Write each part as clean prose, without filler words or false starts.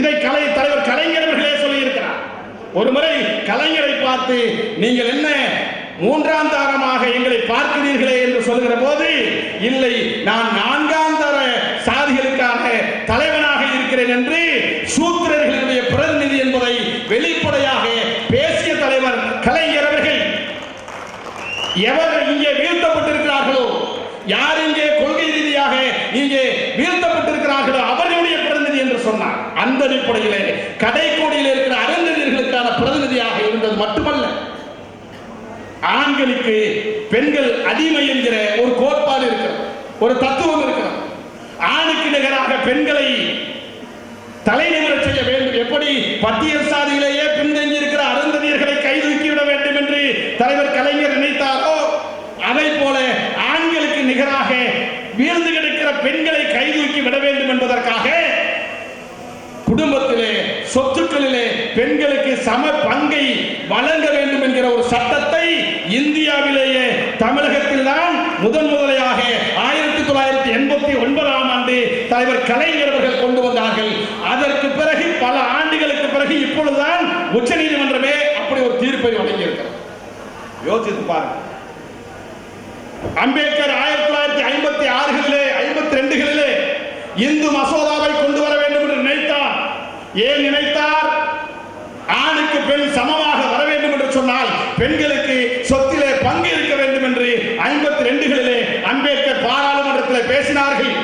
இதை தலைவர் கலைஞர் அவர்களே சொல்லியிருக்கிறார். ஒரு முறை கலைஞரை பார்த்து நீங்கள் என்ன மூன்றாம் தாரமாக எங்களை பார்க்கிறீர்களே என்று சொல்லுகிற போது, இல்லை நான் நான்காம் தர சாதிகளுக்கான தலைவனாக இருக்கிறேன் என்று சூத்திரர்களுடைய பிரதிநிதி என்பதை வெளிப்படையாக பேசிய தலைவர் கலைஞர் அவர்கள். எவர் இங்கே வீழ்த்தப்பட்டிருக்கிறார்களோ, யார் இங்கே கொள்கை ரீதியாக இங்கே வீழ்த்தப்பட்டிருக்கிறார்களோ அவர்களுடைய பிரதிநிதி என்று சொன்னார். அந்த அடிப்படையிலே கடைக்கோடியில் இருக்கிற அருந்ததியர்களுக்கான பிரதிநிதியாக இருந்தது மட்டுமல்ல, ஆண்களுக்கு பெண்கள் அடிமை என்கிற ஒரு கோட்பாடு இருக்கிறது, ஒரு தத்துவம் இருக்கிறது. ஆணுக்கு நிகராக பெண்களை தலைநிமிர செய்ய வேண்டும். எப்படி பட்டியல் சாதியிலேயே பின்தங்கி இருக்கிற அருந்ததியர்களை கைதூக்கிவிட வேண்டும் என்று தலைவர் கலைஞர் நினைத்தாரோ, அதை போல ஆண்களுக்கு நிகராக வீழ்ந்து கிடக்கிற பெண்களை கைதூக்கி விட வேண்டும் என்பதற்காக குடும்பத்திலே சொத்துக்களிலே பெண்களுக்கு சம பங்கை வழங்க வேண்டும் என்கிற ஒரு சட்டத்தை இந்தியாவிலேயே தமிழகத்தில் தான் முதன்முதலாக 1989ஆம் ஆண்டு தலைவர் கலைஞர் அவர்கள் கொண்டு வந்தார்கள். அதற்கு பிறகு பல ஆண்டுகளுக்கு பிறகு இப்பொழுதுதான் உச்ச நீதிமன்றமே அப்படி ஒரு தீர்ப்பை வழங்கியிருக்கிறது. யோசித்து பாருங்கள். அம்பேத்கர் 1956களிலே 52களிலே இந்து மசோதாவை கொண்டு வர வேண்டும் என்று நினைத்தார். ஏன் நினைத்தார்? ஆணுக்கு பெண் சமமாக வர வேண்டும் என்று சொன்னால் பெண்களுக்கு சொத்திலே பங்கு இருக்க வேண்டும் என்று 52களிலே அம்பேத்கர் பாராளுமன்றத்தில் பேசினார்கள்.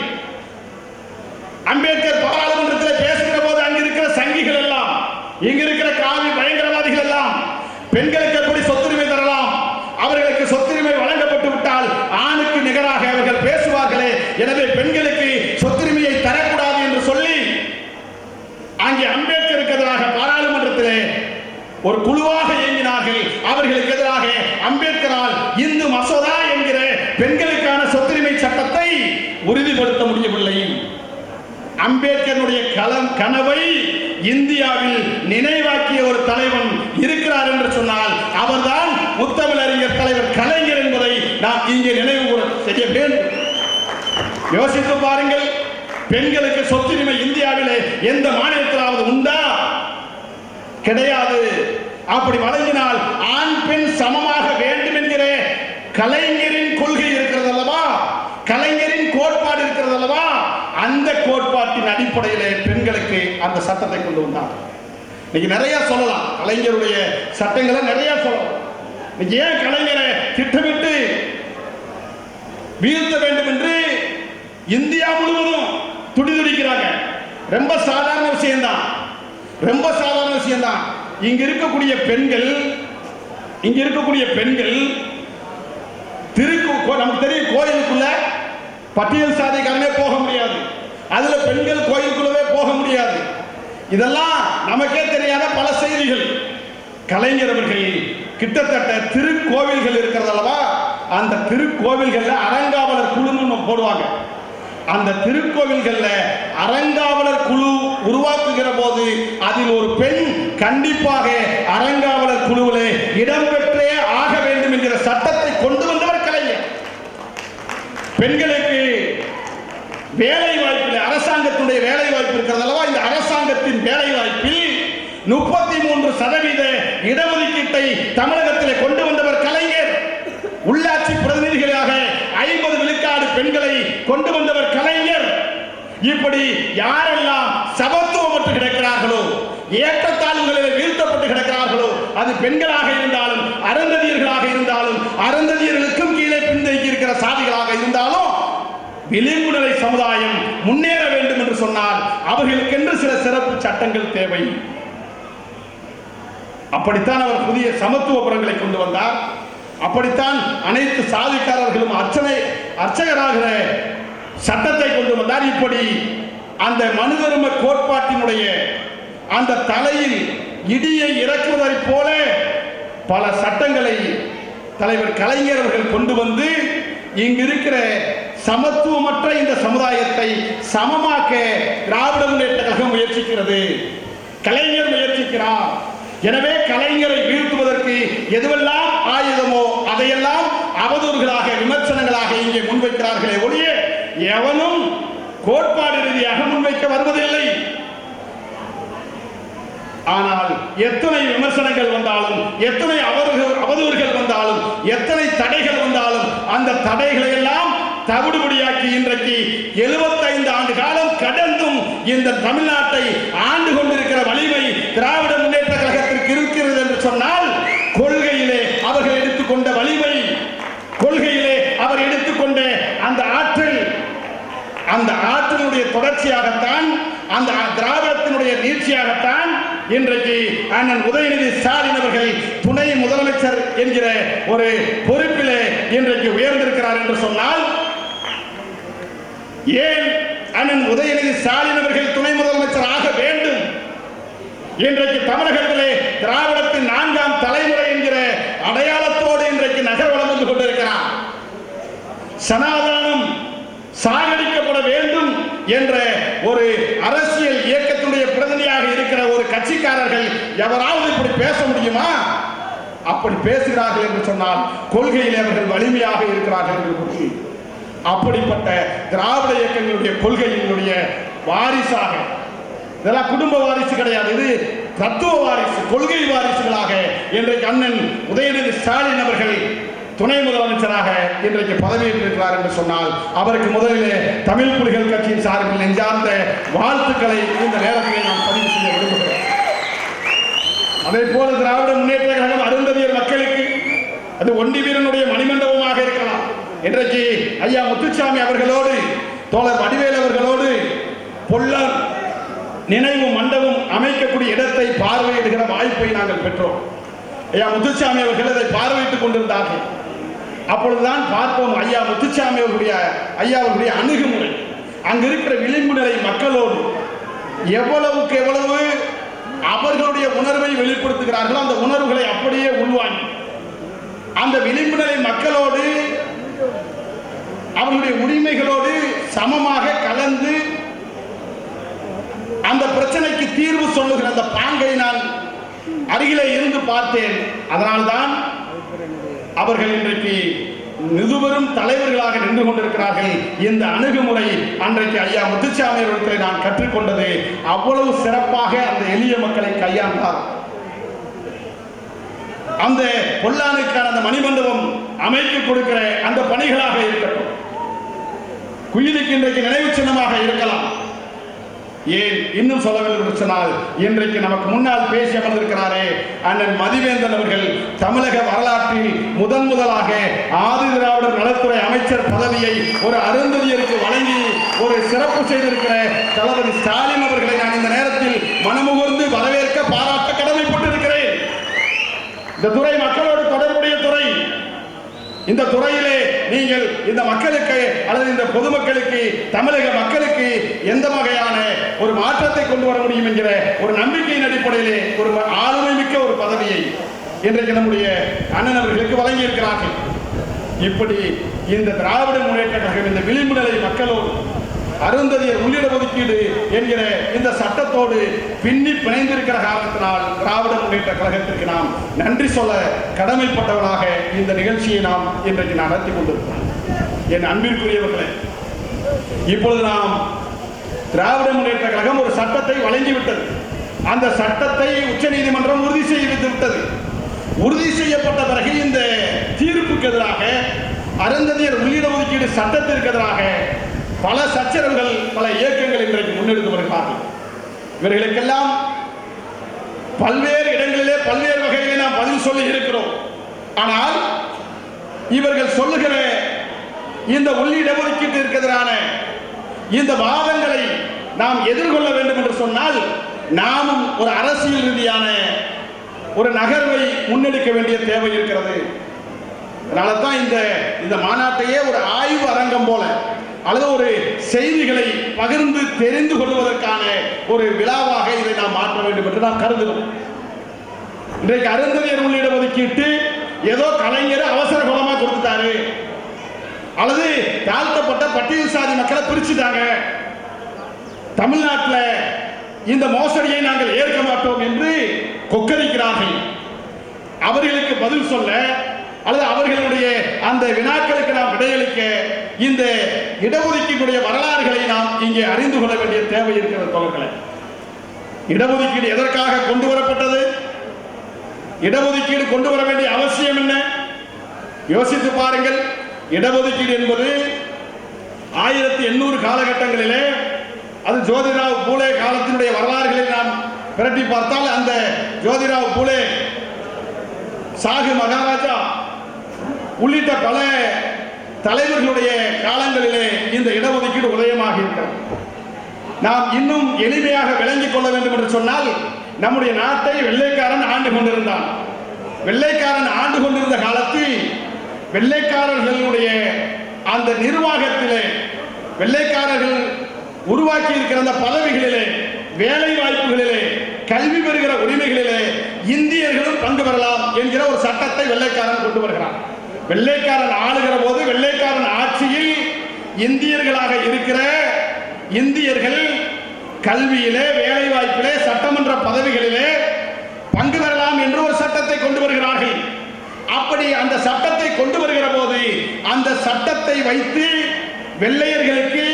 அம்பேத்கர் பாராளுமன்றத்தில் பேசுகிற போது அங்கு இருக்கிற சங்கிகள் எல்லாம், இங்கு இருக்கிற காவி பயங்கரவாதிகள் எல்லாம் பெண்களுக்கு எப்படி சொத்துரிமை தரலாம், அவர்களுக்கு சொத்துரிமை வழங்கப்பட்டு விட்டால் ஆணுக்கு நிகராக அவர்கள் பேசுவார்களே, எனவே பெண்களுக்கு சொத்துரிமையை தரக்கூடாது என்று சொல்லி அங்கே அம்பேத்கருக்கு எதிராக பாராளுமன்றத்திலே ஒரு குழுவாக இயங்கினார்கள். அவர்களுக்கு எதிராக அம்பேத்கரால் இந்து மசோதா என்கிற பெண்களுக்கான சொத்துரிமை சட்டத்தை உறுதிப்படுத்த முடியவில்லை. அம்பேத்கருடைய கனவை இந்தியாவில் நினைவாக்கிய ஒரு தலைவன் இருக்கிறார் என்று சொன்னால் அவர்தான் முத்தமிழறிஞர் தலைவர் கலைஞர் என்பதை நாம் இங்கே நினைவு செய்ய வேண்டும். யோசித்து பாருங்கள். பெண்களுக்கு சொத்துரிமை இந்தியாவிலே எந்த மாநிலத்திலாவது உண்டா? கிடையாது. அப்படி வழங்கினால் ஆண் பெண் சமமாக வேண்டும் என்கிற கலைஞரின் கொள்கை இருக்கிறது அல்லவா, கலைஞரின் கோட்பாடு இருக்கிறது அல்லவா, அந்த கோட்பாட்டின் அடிப்படையிலே பெண்களுக்கு அந்த சட்டத்தை கொண்டு வந்தார். இன்னைக்கு நிறைய சொல்லலாம், கலைஞருடைய சட்டங்களை நிறைய சொல்லலாம். இன்னைக்கு ஏன் கலைஞரை திட்டமிட்டு வீழ்த்த வேண்டும் என்று இந்தியா முழுவதும் துடிதுடிக்கிறாங்க. ரொம்ப சாதாரண விஷயம்தான், ரொம்ப சாதாரண விஷயம்தான். இங்க இருக்கக்கூடிய பெண்கள் நமக்கு தெரியும், கோயிலுக்குள்ள பட்டியல் சாதிக்காரனே போக முடியாது, அதுல பெண்கள் கோயிலுக்குள்ளவே போக முடியாது. இதெல்லாம் நமக்கே தெரியாத பல செய்திகள். கலைஞர் அவர்கள் கிட்டத்தட்ட திருக்கோவில்கள் இருக்கிறது அல்லவா, அந்த திருக்கோவில்கள்ல அறங்காவலர் குழுன்னு போடுவாங்க. அந்த திருக்கோவில்கள்ல அறங்காவலர் குழு உருவாக்குகிற போது அதில் ஒரு பெண் கண்டிப்பாக அறங்காவலர் குழுவிலே இடம்பெற்றே ஆக வேண்டும் என்கிற சட்டத்தை கொண்டு வந்தவர் கலைஞர். பெண்களுக்கு வேலை வாய்ப்பில் அரசாங்கத்துடைய வேலை வாய்ப்பு இருக்கிறது அல்லவா, இந்த அரசாங்கத்தின் வேலை வாய்ப்பில் 33% இடஒதுக்கீட்டை தமிழகத்திலே கொண்டு வந்தவர் கலைஞர். உள்ளாட்சி பிரதிநிதிகளாக 50 விழுக்காடு பெண்களை கொண்டு வந்தவர் கலைஞர். இப்படி யாரெல்லாம் சமத்துவமற்று கிடக்கிறார்களோ, ஏற்றத்தாழ்வுகளில் வீழ்த்தப்பட்டு கிடக்கிறார்களோ, அது பெண்களாக இருந்தாலும் அருந்ததியர்களாக இருந்தாலும் அருந்ததியர்களுக்கும் கீழே பின்தங்கி இருக்கிற சாதிகளாக இருந்தாலும் விளிம்பு நிலை சமுதாயம் முன்னேற வேண்டும் என்று சொன்னால் அவர்களுக்கென்று சில சிறப்பு சட்டங்கள் தேவை. அப்படித்தான் அவர் புதிய சமத்துவ புறங்களை கொண்டு வந்தார். அப்படித்தான் அனைத்து சாதிக்காரர்களும் அர்ச்சகராகிற சட்டத்தை கொண்டு வந்தார். இப்படி அந்த மனுதர்ம கோட்பாட்டினுடைய அந்த தலையில் இடியை இறக்குவதை போல பல சட்டங்களை தலைவர் கலைஞர் அவர்கள் கொண்டு வந்து இங்கு இருக்கிற சமத்துவமற்ற இந்த சமுதாயத்தை சமமாக்க திராவிட முன்னேற்ற கழகம் முயற்சிக்கிறது, கலைஞர் முயற்சிக்கிறார். எனவே கலைஞரை வீழ்த்துவதற்கு எதுவெல்லாம் ஆயுதமோ அதையெல்லாம் அவதூறுகளாக விமர்சனங்களாக இங்கே முன்வைக்கிறார்களே ஒழிய எவனும் கோட்பாடு ரீதியாக முன்வைக்க வருவதில்லை. ஆனால் எத்தனை விமர்சனங்கள் வந்தாலும், எத்தனை அவதூறுகள் வந்தாலும், எத்தனை தடைகள் வந்தாலும் அந்த தடைகளை எல்லாம் தவிடுபடியாக்கி இன்றைக்கு 75 ஆண்டு காலம் கடந்தும் இந்த தமிழ்நாட்டை ஆண்டு கொண்டிருக்கிற வலிமை திராவிட முன்னேற்ற கழகத்திற்கு இருக்கிறது என்று சொன்னால், கொள்கையிலே அவர்கள் எடுத்துக்கொண்ட வலிமை, கொள்கையிலே அவர் எடுத்துக்கொண்ட அந்த ஆற்றல், அந்த ஆற்றலுடைய தொடர்ச்சியாகத்தான், அந்த திராவிடத்தினுடைய நீட்சியாகத்தான் இன்றைக்கு அண்ணன் உதயநிதி ஸ்டாலின் அவர்கள் துணை முதலமைச்சர் என்கிற ஒரு பொறுப்பிலே இன்றைக்கு உயர்ந்திருக்கிறார் என்று சொன்னால், ஏன் அண்ணன் உதயநிதி ஸ்டாலின் அவர்கள் துணை முதலமைச்சர் ஆக வேண்டும்? இன்றைக்கு தமிழகத்திலே திராவிடத்தின் 4ஆம் தலைமுறை என்கிற அடையாளத்தோடு இன்றைக்கு நகர்வலம் வந்து கொண்டிருக்கிறார். சனாதனம் சாகடிக்கப்பட வேண்டும் என்ற ஒரு அரசியல் இயக்கத்துடைய பிரதிநிதியாக இருக்கிற ஒரு கட்சிக்காரர்கள் எவராவது இப்படி பேச முடியுமா? அப்படி பேசுகிறார்கள் என்று சொன்னால் கொள்கையில் அவர்கள் வலிமையாக இருக்கிறார்கள் என்று பொருள். அப்படிப்பட்ட திராவிட இயக்கங்களுடைய கொள்கையினுடைய வாரிசாக, இதெல்லாம் குடும்ப வாரிசு கிடையாது, இது தத்துவ வாரிசு, கொள்கை வாரிசுகளாக இன்றைக்கு அண்ணன் உதயநிதி ஸ்டாலின் அவர்கள் துணை முதலமைச்சராக இன்றைக்கு பதவியேற்றிருக்கிறார் என்று சொன்னால், அவருக்கு முதலிலே தமிழ் புலிகள் கட்சியின் சார்பில் நெஞ்சார்ந்த வாழ்த்துக்களை இந்த நேரத்தில் நாம் பதிவு செய்ய விரும்புகிறோம். அதே போல திராவிட முன்னேற்ற கழகம் அருந்ததியர் மக்களுக்கு அது ஒண்டி வீரனுடைய மணிமண்டபமாக இருக்கலாம். இன்றைக்கு ஐயா முத்துசாமி அவர்களோடு தோழர் வடிவேல் அவர்களோடு பொல்லர் நினைவு மண்டபம் அமைக்கக்கூடிய இடத்தை பார்வையிடுகிற வாய்ப்பை நாங்கள் பெற்றோம். ஐயா முத்துசாமி அவர்கள் அதை பார்வையிட்டுக் கொண்டிருந்தார்கள். அப்பொழுதுதான் பார்ப்போம் ஐயா முத்துசாமி அவர்களுடைய அணுகுமுறை, அங்க இருக்கிற விளிம்பு நிலை மக்களோடு எவ்வளவுக்கு எவ்வளவு அவர்களுடைய உணர்வை வெளிப்படுத்துகிறார்களோ அந்த உணர்வுகளை அப்படியே உள்வாங்கி அந்த விளிம்பு நிலை மக்களோடு அவர்களுடைய உரிமைகளோடு சமமாக கலந்து அந்த பிரச்சனைக்கு தீர்வு சொல்லுகிற அந்த பாங்கை நான் அருகிலே இருந்து பார்த்தேன். அதனால்தான் அவர்கள் இன்றைக்கு நிதுபெரும் தலைவர்களாக நின்று கொண்டிருக்கிறார்கள். இந்த அணுகுமுறை அன்றைக்கு ஐயா முத்துசாமி அவர்களை நான் கற்றுக்கொண்டது. அவ்வளவு சிறப்பாக அந்த எளிய மக்களை கையாண்டார். அந்த பொல்லானுக்கான அந்த மணிமண்டபம் அமைக்க கொடுக்கிற அந்த பணிகளாக இருக்கட்டும், குயிலுக்கு இன்றைக்கு நினைவு சின்னமாக இருக்கலாம். ஏன் இன்னும் சொல்லவில்லை என்று சொன்னால், இன்றைக்கு நமக்கு முன்னால் பேசி அமர்ந்திருக்கிறாரே அண்ணன் மதிவேந்தன் அவர்கள் தமிழக வரலாற்றில் முதலாக ஆதி திராவிடர் நலத்துறை அமைச்சர் பதவியை ஒரு அருந்ததியருக்கு வழங்கி ஒரு சிறப்பு செய்திருக்கிற தளபதி ஸ்டாலின் அவர்களை நான் இந்த நேரத்தில் மனமுகர்ந்து வரவேற்க பாராட்ட கடமைப்பட்டிருக்கிறேன். இந்த துறை மக்களோடு தொடர்புடைய துறை. இந்த துறையிலே நீங்கள் இந்த மக்களுக்கு அல்லது இந்த பொதுமக்களுக்கு, தமிழக மக்களுக்கு எந்த வகையான ஒரு மாற்றத்தை கொண்டு வர முடியும் என்கிற ஒரு நம்பிக்கையின் அடிப்படையிலே ஒரு ஆளுமை மிக்க ஒரு பதவியை இன்றைக்கு நம்முடைய அண்ணன் அவர்களுக்கு வழங்கி இருக்கிறார்கள். இப்படி இந்த திராவிட முன்னேற்ற கழகம் இந்த விளிம்பு நிலை மக்களோடு அருந்ததியர் உள்ளிட ஒதுக்கீடு என்கிற இந்த சட்டத்தோடு பின்னி பிணைந்திருக்கிற காரணத்தினால் திராவிட முன்னேற்ற கழகத்திற்கு நாம் நன்றி சொல்ல கடமைப்பட்டவர்களாக இந்த நிகழ்ச்சியை நாம் இன்றைக்கு நடத்தி கொண்டிருக்கிறோம். என் அன்பிற்குரியவர்களே, இப்பொழுது நாம் திராவிட முன்னேற்ற கழகம் ஒரு சட்டத்தை வழங்கிவிட்டது. அந்த சட்டத்தை உச்சநீதிமன்றம் உறுதி செய்து விட்டது. உறுதி செய்யப்பட்ட பிறகு இந்த தீர்ப்புக்கு எதிராக, அருந்ததியர் உள்ளிட ஒதுக்கீடு சட்டத்திற்கு எதிராக பல சச்சரவுகள், பல இயக்கங்கள் இன்றைக்கு முன்னெடுத்து வருகிறார்கள். இவர்களுக்கெல்லாம் பல்வேறு இடங்களிலே பல்வேறு வகையிலே நாம் பதில் சொல்லி இருக்கிறோம். ஆனால் இவர்கள் சொல்லுகிற இந்த உள்ளிட ஒதுக்கீட்டிற்கு எதிரான இந்த வாதங்களை நாம் எதிர்கொள்ள வேண்டும் என்று சொன்னால், நாமும் ஒரு அரசியல் ரீதியான ஒரு நகர்வை முன்னெடுக்க வேண்டிய தேவை இருக்கிறது. அதனால தான் இந்த மாநாட்டையே ஒரு ஆய்வு அரங்கம் போல அல்லது ஒரு செய்திகளை பகிர்ந்து தெரிந்து கொள்வதற்கான ஒரு விழாவாக இதை நாம் மாற்ற வேண்டும் என்று நாம் கருதுகிறோம். இன்றைக்கு அருந்ததியர் உள்ளிட ஒதுக்கீட்டு ஏதோ கலைஞர் அவசர குணமா கொடுத்துட்டாரு, அல்லது தாழ்த்தப்பட்ட பட்டியல் சாதி மக்களை பிரிச்சுட்டாங்க, தமிழ்நாட்டில் இந்த மோசடியை நாங்கள் ஏற்க மாட்டோம் என்று கொக்கரிக்கிறார்கள். அவர்களுக்கு பதில் சொல்ல அல்லது அவர்களுடைய அந்த வினாக்களுக்கு நாம் விடையளிக்க இந்த இடஒதுக்கீட்டுடைய வரலாறுகளை நாம் இங்கே அறிந்து கொள்ள வேண்டிய தேவை இருக்கிறது. தோழர்களே, இடஒதுக்கீடு எதற்காக கொண்டு வரப்பட்டது? இடஒதுக்கீடு கொண்டு வர வேண்டிய அவசியம் என்ன? யோசித்து பாருங்கள். இடஒதுக்கீடு என்பது 1800 காலகட்டங்களிலே, அது ஜோதிராவ் பூலே காலத்தினுடைய வரலாறுகளை நாம் பிரட்டி பார்த்தால், அந்த ஜோதிராவ் பூலே, சாகு மகாராஜா உள்ளிட்ட பல தலைவர்களுடைய காலங்களிலே இந்த இடஒதுக்கீடு உதயமாக இருக்கிறது. நாம் இன்னும் எளிமையாக விளங்கிக் கொள்ள வேண்டும் என்று சொன்னால், நம்முடைய நாட்டை வெள்ளைக்காரன் ஆண்டு கொண்டிருந்தான். வெள்ளைக்காரன் ஆண்டு கொண்டிருந்த காலத்தில் வெள்ளைக்காரர்களுடைய அந்த நிர்வாகத்திலே, வெள்ளைக்காரர்கள் உருவாக்கி இருக்கிற அந்த பதவிகளிலே, வேலை வாய்ப்புகளிலே, கல்வி பெறுகிற உரிமைகளிலே இந்தியர்களும் பங்கு பெறலாம் என்கிற ஒரு சட்டத்தை வெள்ளைக்காரன் கொண்டு வருகிறான். வெள்ளைக்காரன் ஆளுகிற போது, வெள்ளைக்காரன் ஆட்சியில் இந்தியர்களாக இருக்கிற இந்தியர்கள் கல்வியிலே, வேலை வாய்ப்பிலே, சட்டமன்ற பதவிகளிலே பங்கு பெறலாம் என்று ஒரு சட்டத்தை கொண்டு வருகிறார்கள். அப்படி அந்த சட்டத்தை கொண்டு வருகிற போது, அந்த சட்டத்தை வைத்து வெள்ளையர்களுக்கு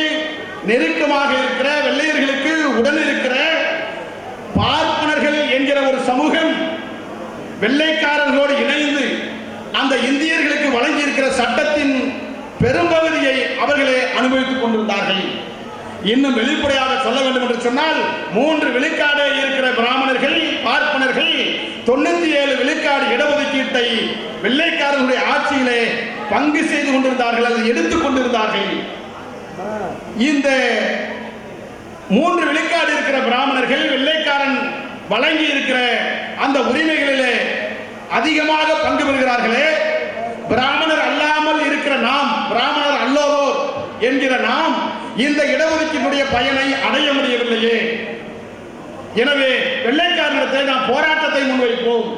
நெருக்கமாக இருக்கிற, வெள்ளையர்களுக்கு உடன் இருக்கிற பார்ப்பனர்கள் என்கிற ஒரு சமூகம் வெள்ளைக்காரர்களோடு இணைந்து அந்த இந்தியர்களுக்கு வழங்கி இருக்கிற சட்டத்தின் பெரும்பகுதியை அவர்களே அனுபவித்துக் கொண்டிருந்தார்கள். இன்னும் வெளிப்படையாக சொல்ல வேண்டும் என்று சொன்னால், 3 விழுக்காடு இருக்கிற பிராமணர்கள், பார்ப்பனர்கள் 97 விழுக்காடு இடஒதுக்கீட்டை வெள்ளைக்காரர்களுடைய ஆட்சியிலே பங்கு செய்து கொண்டிருந்தார்கள், அதை எடுத்துக் கொண்டிருந்தார்கள். இந்த 3 விழுக்காடு இருக்கிற பிராமணர்கள் வெள்ளைக்காரன் வழங்கி இருக்கிற அந்த உரிமைகளிலே அதிகமாக பங்கு பெறுகிறார்களே, பிராமணர் அல்லாமல் இருக்கிற நாம், பிராமணர் அல்லோரோர் என்கிற நாம் இந்த இடஒதுக்கீட்டுடைய பயனை அடைய முடியவில்லையே. எனவே வெள்ளைக்காரனிடத்தை நாம் போராட்டத்தை முன்வைப்போம்.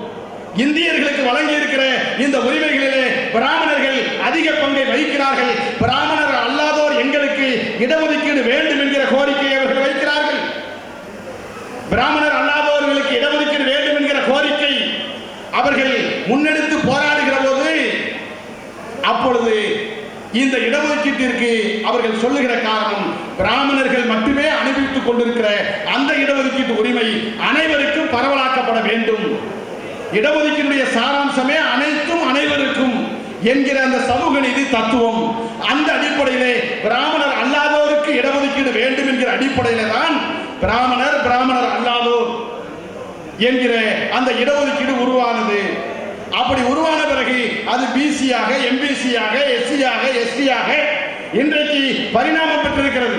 இந்தியர்களுக்கு வழங்கி இருக்கிற இந்த உரிமைகளிலே பிராமணர்கள் அதிக பங்கை வகிக்கிறார்கள், பிராமணர் அல்லாதோர் எங்களுக்கு இடஒதுக்கீடு வேண்டும் என்கிற கோரிக்கையை அவர்கள் வைக்கிறார்கள். பிராமணர் அல்லாதவர்களுக்கு இடஒதுக்கீடு வேண்டும் என்கிற கோரிக்கை அவர்கள் முன்னெடுத்து போராடுகிற போது, அப்பொழுது இந்த இடஒதுக்கீட்டிற்கு அவர்கள் சொல்லுகிற காரணம், பிராமணர்கள் மட்டுமே அனுபவித்துக் கொண்டிருக்கிற அந்த இடஒதுக்கீட்டு உரிமை அனைவருக்கும் பரவலாக்கப்பட வேண்டும். இடஒதுக்கீட்டுடைய சாராம்சமே அனைத்தும் அனைவருக்கும் என்கிற அந்த சமூக நீதி தத்துவம். அந்த அடிப்படையிலே பிராமணர் அல்லாதோருக்கு இடஒதுக்கீடு வேண்டும் என்கிற அடிப்படையிலே தான் பிராமணர் அல்லாதோர் என்கிற அந்த இடஒதுக்கீடு உருவானது. அப்படி உருவான பிறகு அது பிசியாக, எம்பிசியாக, எஸ்சியாக, எஸ்டியாக இன்றைக்கு பரிணாமம் பெற்றிருக்கிறது.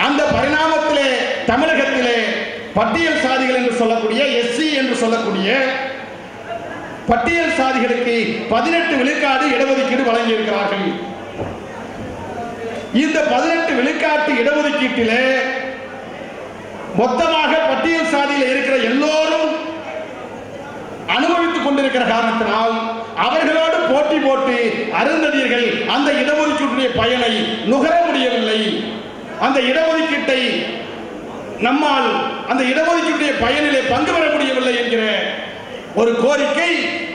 அந்த பரிணாமத்திலே தமிழகத்திலே பட்டியல் சாதிகள் என்று சொல்லக்கூடிய, எஸ்சி என்று சொல்லக்கூடிய பட்டியல் சாதிகளுக்கு 18 விழுக்காடு இடஒதுக்கீடு வழங்கி இருக்கிறார்கள். இந்த 18 விழுக்காட்டு இடஒதுக்கீட்டிலே மொத்தமாக பட்டியல் சாதியில் இருக்கிற எல்லோரும் அனுபவித்துக் கொண்டிருக்கிற காரணத்தினால் அவர்களோடு போட்டி போட்டு அருந்ததியர்கள் அந்த இடஒதுக்கீட்டுடைய பயனை நுகர முடியவில்லை. அந்த இடஒதுக்கீட்டை நம்மால் அந்த இடஒதுக்கீட்டுடைய பயனிலே பங்கு பெற முடியவில்லை என்கிற ஒரு கோரிக்கை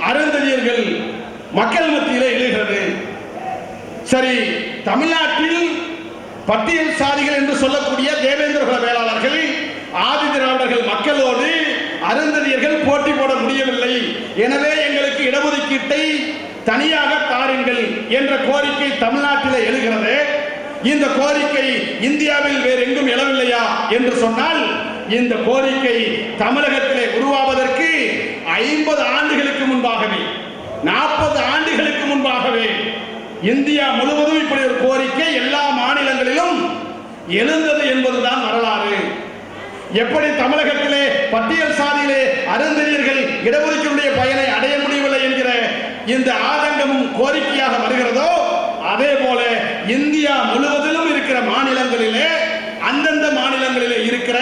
அருந்ததியர்கள் மக்கள் மத்தியிலே எழுகிறது. சரி, தமிழ்நாட்டில் பட்டியல் சாதிகள் என்று சொல்லக்கூடிய தேவேந்திர குல வேளாளர்கள், ஆதி திராவிடர்கள் மக்களோடு அருந்ததியர்கள் போட்டி போட முடியவில்லை. எனவே எங்களுக்கு இடஒதுக்கீட்டை தனியாக தாருங்கள் என்ற கோரிக்கை தமிழ்நாட்டில் எழுகிறது. இந்த கோரிக்கை இந்தியாவில் வேறு எங்கும் எழவில்லையா என்று சொன்னால், இந்த கோரிக்கை தமிழகத்திலே உருவாவதற்கு 50 ஆண்டுகளுக்கு முன்பாகவே, 40 ஆண்டுகளுக்கு முன்பாகவே இந்தியா முழுவதும் இப்படி ஒரு கோரிக்கை எல்லா மாநிலங்களிலும் எழுந்தது என்பதுதான் வரலாறு. எப்படி தமிழகத்திலே பட்டியல் சாதியிலே அருந்ததியர்கள் இடஒதுக்கீட்டுடைய பயனை அடைய முடியவில்லை என்கிற இந்த ஆதங்கமும் கோரிக்கையாக வருகிறதோ, அதே போல இந்தியா முழுவதிலும் இருக்கிற மாநிலங்களிலே, அந்தந்த மாநிலங்களிலே இருக்கிற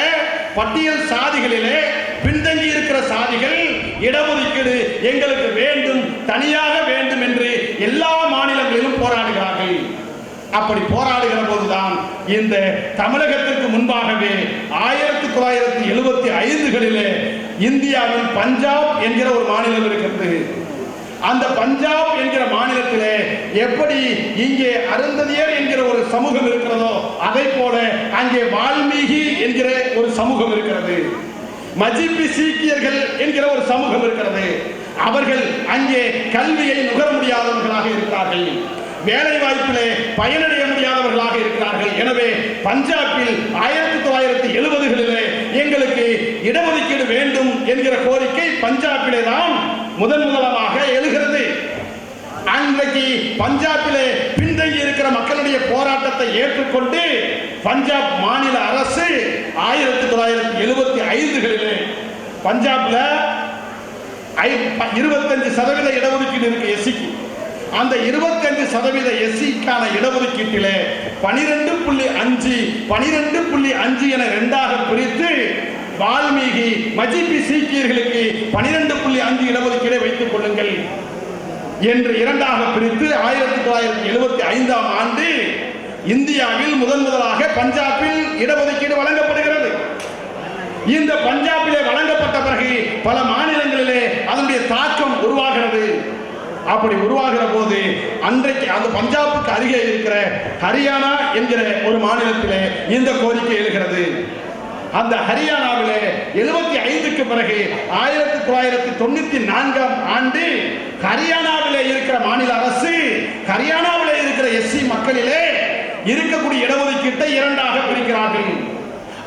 பட்டியல் சாதிகளிலே பின்தங்கி இருக்கிற சாதிகள் இடஒதுக்கீடு எங்களுக்கு வேண்டும், தனியாக வேண்டும் என்று எல்லா மாநிலங்களிலும் போராடுகிறார்கள். அப்படி போராடுகிற போதுதான் இந்த தமிழகத்திற்கு முன்பாகவே 1975களிலே இந்தியாவில் பஞ்சாப் என்கிற ஒரு மாநிலம் இருக்கிறது. அந்த பஞ்சாப் என்கிற மாநிலத்திலே எப்படி இங்கே அருந்ததியர் என்கிற ஒரு சமூகம் இருக்கிறதோ, அதை போல அங்கே வால்மீகி என்கிற ஒரு சமூகம் இருக்கிறது. மஜிபி சீக்கியர்கள் என்கிற ஒரு சமூகம் இருக்கிறது. அவர்கள் அங்கே கல்வியை நுகர முடியாதவர்களாக இருக்கிறார்கள், வேலை வாய்ப்பிலே பயனடைய முடியாதவர்களாக இருக்கிறார்கள். எனவே பஞ்சாபில் 1970களிலே எங்களுக்கு இடஒதுக்கீடு வேண்டும் என்கிற கோரிக்கை பஞ்சாபிலே தான் முதலாக எழுகிறது. அன்றைக்கு பஞ்சாபிலே பின்தங்கி இருக்கிற மக்களுடைய போராட்டத்தை ஏற்றுக்கொண்டு பஞ்சாப் மாநில அரசு 1975களிலே பஞ்சாப்ல 25% இடஒதுக்கீடு இருக்கு எஸ்சிக்கு. அந்த 25% எஸ்சிக்கான இடஒதுக்கீட்டிலே 12.5 என இரண்டாக பிரித்து வால்மீகி மஜிபி சீக்கியர்களுக்கு 12.5 இடஒதுக்கீடை வைத்துக் கொள்ளுங்கள் என்று இரண்டாக பிரித்து 1975ஆம் ஆண்டு இந்தியாவில் முதலாக பஞ்சாபில் இடஒதுக்கீடு வழங்கப்படுகிறது. இந்த பஞ்சாபிலே வழங்கப்பட்ட பிறகு பல மாநிலங்களிலே அதனுடைய தாக்கம் உருவாகிறது. அப்படி உருவாகிற போது அன்றைக்கு அந்த பஞ்சாபுக்கு அருகே இருக்கிற ஹரியானா என்கிற ஒரு மாநிலத்திலே இந்த கோரிக்கை எழுகிறது. அந்த ஹரியானாவிலே 75க்கு பிறகு 1994ஆம் ஆண்டு ஹரியானாவிலே இருக்கிற மாநில அரசு ஹரியானாவிலே இருக்கிற எஸ்சி மக்களிலே இருக்கக்கூடிய இடஒதுக்கீட்டை இரண்டாக பிரிக்கிறார்கள்.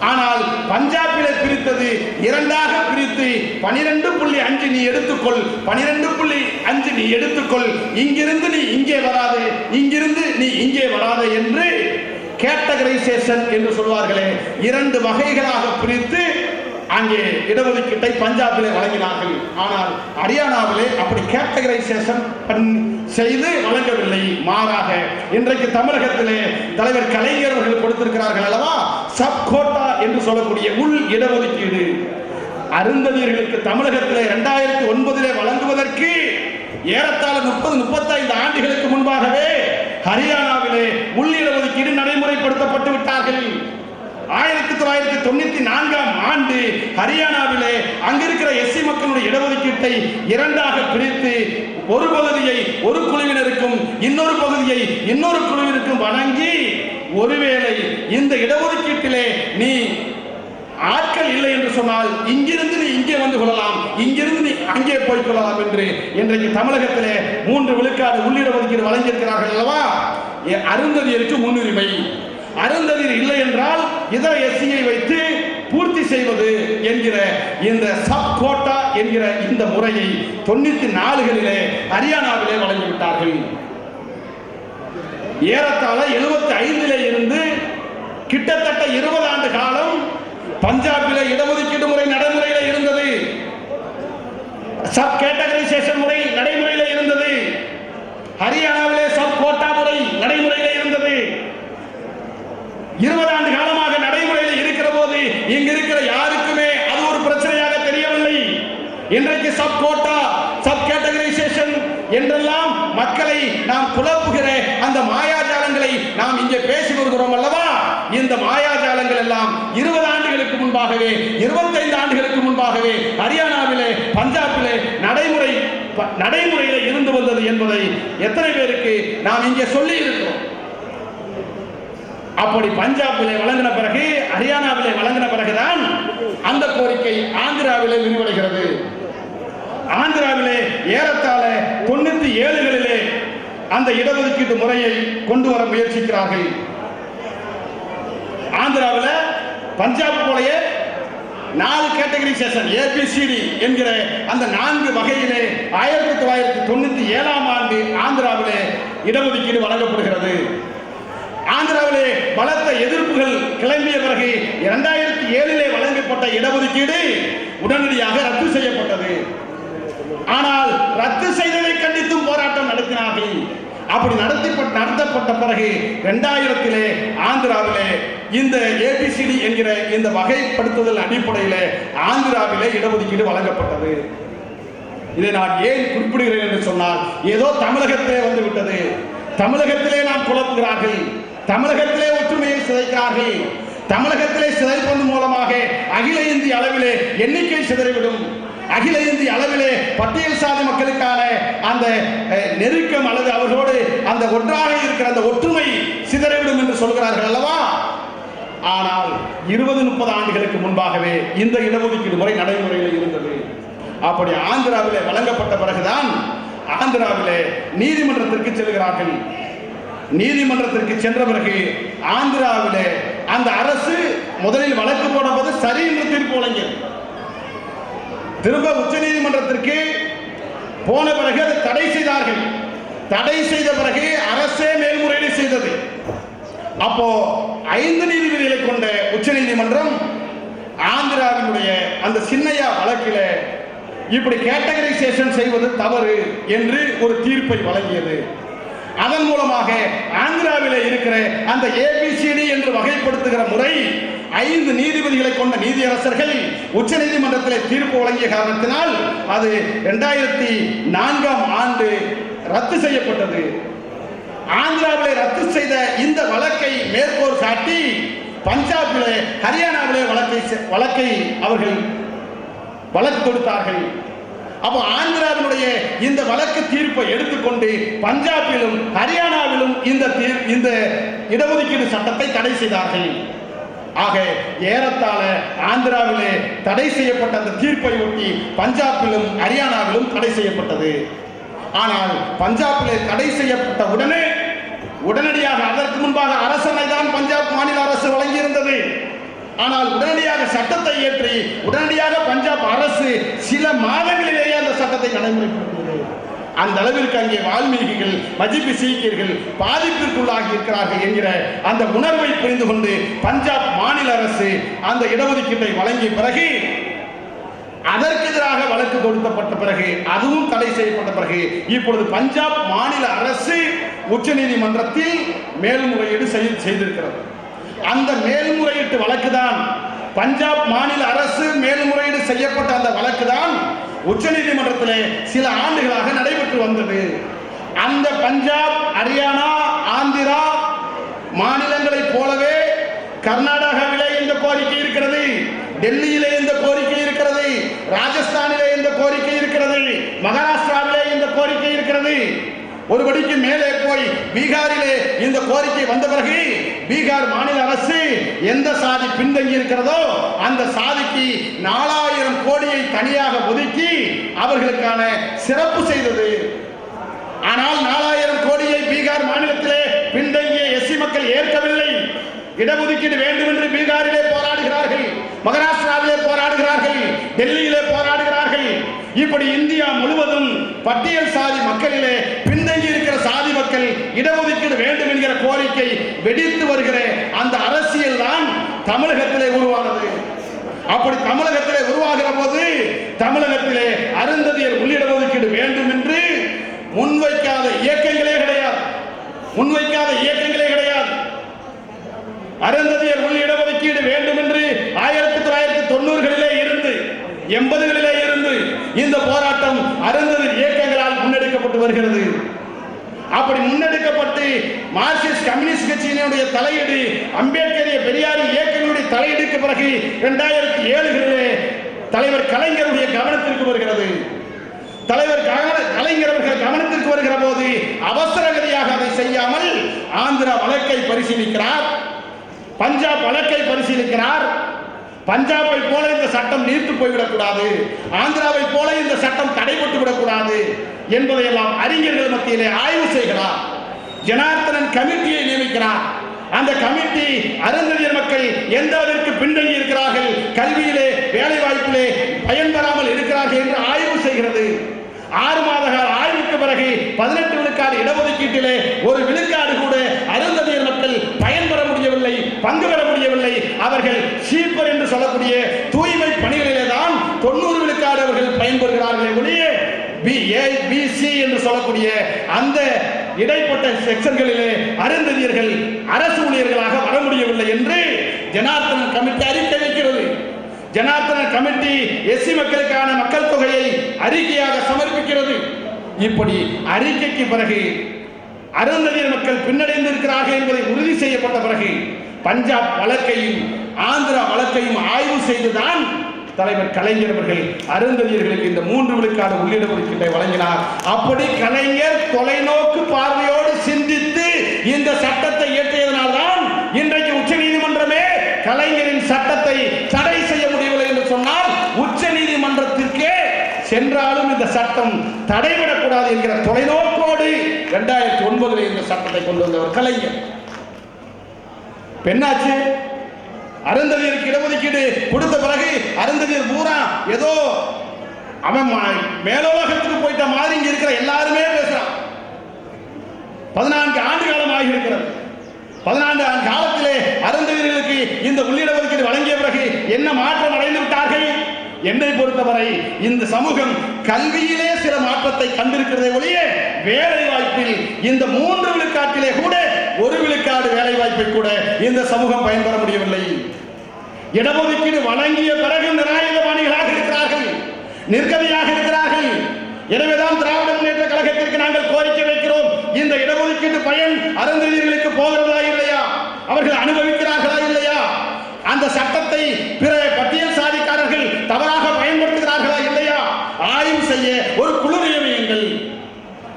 ஆனால் பஞ்சாபிலே பிரித்தது இரண்டாக பிரித்து 12.5 நீ எடுத்துக்கொள், 12.5 நீ எடுத்துக்கொள், இங்கிருந்து நீ இங்கே வராது, இங்கிருந்து நீ இங்கே வராது என்று கேட்டகரைசேஷன் என்று சொல்வார்களே, இரண்டு வகைகளாக பிரித்து அங்கே இடஒதுக்கீட்டை பஞ்சாபிலே வழங்கினார்கள். ஆனால் ஹரியானாவிலே அப்படி கேட்டகரைசேஷன் செய்து வழங்கவில்லை. மாறாக இன்றைக்கு தமிழகத்திலே தலைவர் கலைஞர் அவர்கள் கொடுத்திருக்கிறார்கள் அல்லவா, சப் கோட்டா என்று சொல்லக்கூடிய உள் இடஒதுக்கீடு. அருந்ததியர்களுக்கு தமிழகத்திலே 2009 வழங்குவதற்கு ஏறத்தாழ 30-35 ஆண்டுகளுக்கு முன்பாகவே ஹரியானாவிலே உள் இடஒதுக்கீடு நடைமுறைப்படுத்தப்பட்டு விட்டார்கள். 1994ஆம் ஆண்டு ஹரியானாவிலே அங்கிருக்கிற எஸ்சி மக்களுடைய இடஒதுக்கீட்டை இரண்டாக பிரித்து ஒரு பகுதியை ஒரு குழுவினருக்கும் இன்னொரு பகுதியை இன்னொரு குழுவினருக்கும் வழங்கி, ஒருவேளை இந்த இடஒதுக்கீட்டிலே நீ ஆட்கள் இல்லை என்று சொன்னால் இங்கிருந்து நீ இங்கே வந்து கொள்ளலாம், இங்கிருந்து நீ அங்கே போய் கொள்ளலாம் என்று இன்றைக்கு தமிழகத்திலே 3 விழுக்காடு உள்ளிடஒதுக்கீடு வழங்கியிருக்கிறார்கள் அல்லவா. அருந்ததியருக்கு முன்னுரிமை, அருந்ததியர் இல்லை என்றால் இதர எஸ்சியை வைத்து பூர்த்தி செய்வது என்கிற இந்த சப் கோட்டா என்கிற இந்த முறையை 94களிலே ஹரியானாவிலே வழங்கிவிட்டார்கள். ஏறத்தாழ 75லே இருந்து கிட்டத்தட்ட 20 ஆண்டு காலம் பஞ்சாபிலே இடஒதுக்கீடு முறை நடைமுறையில் இருந்தது, சப் கேட்டகரைசேஷன் முறை நடைமுறையில் இருந்தது, ஹரியானாவிலே சப் கோட்டா முறை நடைமுறையில் இருந்தது. 20 ஆண்டு காலமாக நடைமுறையில் இருக்கிற போது இங்கு இருக்கிற யாருக்குமே அது ஒரு பிரச்சனையாக தெரியவில்லை. இன்றைக்கு சப் கோட்டா சப் கேட்டகரைசேஷன் என்றெல்லாம் மக்களை நாம் குழப்புகிற அந்த மாயாஜாலங்களை நாம் இங்கே பேசி வருகிறோம் அல்லவா. இந்த மாயாஜாலங்கள் எல்லாம் 20 ஆண்டுகளுக்கு முன்பாகவே 25 ஆண்டுகளுக்கு முன்பாகவே ஹரியானாவிலே பஞ்சாபிலே நடைமுறையில் இருந்து வந்தது என்பதை எத்தனை பேருக்கு நாம் இங்கே சொல்லி இருக்கிறோம். அப்படி பஞ்சாபிலே வழங்கின பிறகு ஹரியானாவிலே வழங்கின பிறகுதான் அந்த கோரிக்கை ஆந்திராவிலே விரிவடைகிறது. ஆந்திராவிலே ஏறத்தாழ 97களிலே அந்த இடஒதுக்கீட்டு முறையை கொண்டு வர முயற்சிக்கிறார்கள். ஆந்திராவில் பஞ்சாப் போலயே 4 கேட்டகரைசேஷன் ABCD என்கிற அந்த 4 வகையிலே 1997ஆம் ஆண்டு ஆந்திராவிலே இடஒதுக்கீடு வழங்கப்படுகிறது. ஆந்திராவிலே பலத்த எதிர்ப்புகள் கிளம்பிய பிறகு 2007லே வழங்கப்பட்ட இடஒதுக்கீடு உடனடியாக ரத்து செய்யப்பட்டது. ஆனால் ரத்து செய்ததை கண்டித்தும் போராட்டம் நடத்தினார்கள். அப்படி நடத்தப்பட்ட பிறகு 2000லே ஆந்திராவிலே இந்த ABCD என்கிற இந்த வகைப்படுத்துதல் அடிப்படையில் ஆந்திராவிலே இடஒதுக்கீடு வழங்கப்பட்டது. இதை நான் ஏன் குறிப்பிடுகிறேன் என்று சொன்னால், ஏதோ தமிழகத்திலே வந்து விட்டது, தமிழகத்திலே நாம் குழப்புகிறார்கள், தமிழகத்திலே ஒற்றுமையை சிதைக்கிறார்கள், தமிழகத்திலே சிதைப்பது மூலமாக அகில இந்திய அளவிலே எண்ணிக்கை சிதறிவிடும், அகில இந்திய அளவிலே பட்டியல் சாதி மக்களுக்கான அந்த நெருக்கம் அல்லது அவர்களோடு அந்த ஒன்றாக இருக்கிற அந்த ஒற்றுமை சிதறிவிடும் என்று சொல்கிறார்கள் அல்லவா. ஆனால் 20-30 ஆண்டுகளுக்கு முன்பாகவே இந்த இடஒதுக்கீடு முறை நடைமுறையில் இருந்தது. அப்படி ஆந்திராவிலே வழங்கப்பட்ட பிறகுதான் ஆந்திராவிலே நீதிமன்றத்திற்கு செல்கிறார்கள். நீதிமன்றத்திற்கு சென்ற பிறகு ஆந்திராவிலே அந்த அரசு முதலில் வழக்கு போடுவது சரி என்று தீர்ப்பு வழங்கியது. திரும்ப உச்ச நீதிமன்றத்திற்கு போன பிறகு அதை தடை செய்தார்கள். தடை செய்த பிறகு அரசே மேல்முறையீடு செய்தது. அப்போ 5 நீதிபதிகளை கொண்ட உச்ச நீதிமன்றம் ஆந்திராவினுடைய அந்த சின்னையா வழக்கில் இப்படி கேட்டகரைசேஷன் செய்வது தவறு என்று ஒரு தீர்ப்பை வழங்கியது. அதன் மூலமாக ஆந்திராவில் இருக்கிற அந்த ABCD என்று வகைப்படுத்துகிற முறை 5 நீதிபதிகளை கொண்ட நீதியரசர்கள் உச்ச நீதிமன்றத்தில் தீர்ப்பு வழங்கிய காரணத்தினால் அது 2004ஆம் ஆண்டு ரத்து செய்யப்பட்டது. ஆந்திராவிலே ரத்து செய்த இந்த வழக்கை மேற்கோள் காட்டி பஞ்சாபிலே ஹரியானாவிலே வழக்கை அவர்கள் வழக்கு தொடுத்தார்கள். அப்போ ஆந்திராவினுடைய இந்த வழக்கு தீர்ப்பை எடுத்துக்கொண்டு பஞ்சாபிலும் ஹரியானாவிலும் இந்த இடஒதுக்கீடு சட்டத்தை தடை செய்தார்கள். ஆக ஏறத்தாழ ஆந்திராவிலே தடை செய்யப்பட்ட அந்த தீர்ப்பை ஒட்டி பஞ்சாபிலும் ஹரியானாவிலும் தடை செய்யப்பட்டது. ஆனால் பஞ்சாபிலே தடை செய்யப்பட்ட உடனடியாக அதற்கு முன்பாக அரசனை தான் பஞ்சாப் மாநில அரசு வழங்கியிருந்தது. ஆனால் உடனடியாக சட்டத்தை ஏற்றி உடனடியாக பஞ்சாப் அரசு சில மாதங்களிலேயே அந்த சட்டத்தை நடைமுறைப்படுத்தியது. அந்த அளவிற்கு அங்கே வால்மீகிகள் மஜிபி சீக்கியர்கள் பாதிப்பிற்குள்ளாகி இருக்கிறார்கள் என்கிற அந்த உணர்வை புரிந்து கொண்டு பஞ்சாப் மாநில அரசு அந்த இடஒதுக்கீட்டை வழங்கிய பிறகு அதற்கு எதிராக வழக்கு தொடுக்கப்பட்ட பிறகு அதுவும் தடை செய்யப்பட்ட பிறகு இப்பொழுது பஞ்சாப் மாநில அரசு உச்ச நீதிமன்றத்தில் மேல்முறையீடு செய்திருக்கிறது. அந்த மேல்முறையீட்டு வழக்கு தான் பஞ்சாப் மாநில அரசு மேல்முறையீடு செய்யப்பட்ட அந்த வழக்கு தான் உச்ச நீதிமன்றத்திலே சில ஆண்டுகளாக நடைபெற்று வந்தது. அந்த பஞ்சாப், ஹரியானா, ஆந்திரா மாநிலங்களைப் போலவே கர்நாடகாவிலே இந்த கோரிக்கை இருக்கிறது, டெல்லியிலே இந்த கோரிக்கை இருக்கிறது, ராஜஸ்தானிலே இந்த கோரிக்கை இருக்கிறது, மகாராஷ்டிராவிலே இந்த கோரிக்கை இருக்கிறது. ஒருபடிக்கு மேலே போய் பீகாரிலே இந்த கோரிக்கை வந்த பிறகு பீகார் மாநில அரசு எந்த சாதி பின்தங்கி இருக்கிறதோ அந்த சாதிக்கு 4000 கோடியை தனியாக ஒதுக்கி அவர்களுக்கான சிறப்பு செய்தது. ஆனால் 4000 கோடியை பீகார் மாநிலத்திலே பின்தங்கிய எஸ்சி மக்கள் ஏற்கவில்லை. இடஒதுக்கீடு வேண்டும் என்று பீகாரிலே போராடுகிறார்கள், மகாராஷ்டிராவிலே போராடுகிறார்கள், டெல்லியிலே போராடுகிறார்கள். இப்படி இந்தியா முழுவதும் பட்டியல் சாதி மக்களிலே பின்தங்கி இருக்கிற சாதி மக்கள் இடஒதுக்கீடு வேண்டும் என்கிற கோரிக்கை வெடித்து வருகிற அந்த அரசியல் தான் தமிழகத்திலே உருவானது. அப்படி தமிழகத்திலே உருவாகிற போது தமிழகத்திலே அருந்ததியர் உள்ளிடஒதுக்கீடு வேண்டும் என்று முன்வைக்காத இயக்கங்களே கிடையாது. அருந்ததியர் உள்ளிடஒதுக்கீடு வேண்டும் என்று 1990களிலே இருந்து 80களிலே இருந்து இந்த போராட்டம் அருந்ததியர் இயக்கங்களால் முன்னெடுக்கப்பட்டு வருகிறது. அப்படி முன்னெடுக்கப்பட்டு மார்க்சிஸ்ட் கம்யூனிஸ்ட் கட்சியினுடைய தலையீடு, அம்பேத்கரிய பெரியாரி இயக்கங்களுடைய தலையீடுக்கு பிறகு 2007களிலே தலைவர் கலைஞருடைய கவனத்திற்கு வருகிறது. தலைவர் கலைஞர் அவர்கள் கவனத்திற்கு வருகிற போது அவசரகதியாக அதை செய்யாமல் ஆந்திரா வழக்கை பரிசீலிக்கிறார், பஞ்சாப் வழக்கை பரிசீலிக்கிறார். பஞ்சாபை போல இந்த சட்டம் நீர்த்து போய்விடக்கூடாது, ஆந்திராவை போல இந்த சட்டம் தடைபட்டு விடக்கூடாது என்பதையெல்லாம் அறிஞர்கள் மத்தியிலே ஆய்வு செய்கிறார். ஜனார்த்தனன் கமிட்டியை நியமிக்கிறார். அந்த கமிட்டி அருந்ததியர் மக்கள் எந்த அளவிற்கு பின்தங்கி இருக்கிறார்கள், கல்வியிலே வேலை வாய்ப்பிலே பயன்பெறாமல் இருக்கிறார்கள் என்று ஆய்வு செய்கிறது. 6 மாத கால ஆய்வுக்கு பிறகு 18 விழுக்காடு இடஒதுக்கீட்டிலே 1 விழுக்காடு கூட அருந்ததியர் மக்கள் பயன்பெற முடியவில்லை, பங்கு பெற முடியவில்லை. அவர்கள் சீப்பர் என்று சொல்லக்கூடிய தூய்மை பணிகளிலே தான் 90 விழுக்காடு அவர்கள் பயன்பெறுகிறார்களே ஒழிய BC என்று சொல்லக்கூடிய அந்த இடைப்பட்ட செக்ஷன்களிலே அருந்ததியர்கள் அரசு ஊழியர்களாக வர முடியவில்லை என்று ஜனார்த்தனன் கமிட்டி அறிக்கை வைக்கிறது. ஜனார்த்தனன் கமிட்டி எஸ்சி மக்களுக்கான மக்கள் தொகையை அறிக்கையாக சமர்ப்பிக்கிறது. இப்படி அறிக்கைக்கு பிறகு அருந்ததியர் மக்கள் பின்னடைந்து இருக்கிறார்கள் என்பதை உறுதி செய்யப்பட்ட பிறகு பஞ்சாப் வழக்கையும் ஆந்திரா வழக்கையும் ஆய்வு செய்துதான் தலைவர் கலைஞர் அவர்கள் அருந்ததியர்களுக்கு இந்த 3 விழுக்காடு உள்ளிடஒதுக்கீட்டை வழங்கினார். அப்படி கலைஞர் தொலைநோக்கு பார்வையோடு சிந்தித்து இந்த சட்டத்தை இயற்றியதனால்தான் இன்றைக்கு உச்ச நீதிமன்றமே கலைஞரின் சட்டத்தை தடை செய்ய முடியவில்லை என்று சொன்னால் உச்ச நீதிமன்றத்திற்கே சென்றாலும் இந்த சட்டம் தடைவிடக்கூடாது என்கிற தொலைநோக்கோடு 2009 இந்த சட்டத்தை கொண்டு வந்தவர் கலைஞர். பெண்ணாச்சு அருந்ததியருக்கு இடஒதுக்கீடு கொடுத்த பிறகு அருந்ததியர் பூரா ஏதோ அவன் மேலோகத்துக்கு போயிட்ட மாதிரி இங்க இருக்கிற எல்லாருமே பேசுறான். 14 ஆண்டு காலம் ஆகியிருக்கிறது. 14 ஆண்டு காலத்திலே அருந்ததியர்களுக்கு இந்த உள்ளிடஒதுக்கீடு வழங்கிய பிறகு என்ன மாற்றம் அடைந்து விட்டார்கள்? என்னை பொறுத்தவரை இந்த சமூகம் கல்வியிலே சில மாற்றத்தை கண்டிருக்கிறதை ஒழிய வேலை வாய்ப்பில் இந்த 3 விழுக்காட்டிலே கூட 1 விழுக்காடு வேலை வாய்ப்பை கூட இந்த சமூகம் பயன்பெற முடியவில்லை. இடஒதுக்கீடு வழங்கிய பிறகு நிராயுதபாணிகளாக இருக்கிறார்கள், நிர்கதியாக இருக்கிறார்கள். எனவேதான் திராவிட முன்னேற்ற கழகத்திற்கு நாங்கள் கோரிக்கை வைக்கிறோம். இந்த இடஒதுக்கீட்டு பயன் அருந்ததியர்களுக்கு போகிறதா இல்லையா? அவர்கள் அனுபவிக்கிறார்களா இல்லையா? அந்த சட்டத்தை பிற பட்டியல் சாதிக்காரர்கள் தவறாக பயன்படுத்துகிறார்களா இல்லையா? ஆய்வு செய்ய ஒரு குழு நியமியுங்கள்.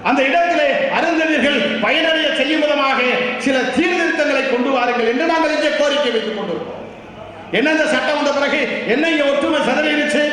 அந்த இடத்திலே அருந்ததியர்கள் பயனடைய செய்யும் விதமாக சில சீர்திருத்தங்களை கொண்டு வாருங்கள் என்று நாங்கள் இங்கே கோரிக்கை வைத்துக் கொண்டிருக்கிறோம். என்ன இந்த சட்டம் வந்த பிறகு என்ன இங்க ஒற்றுமை சதறிடுச்சு?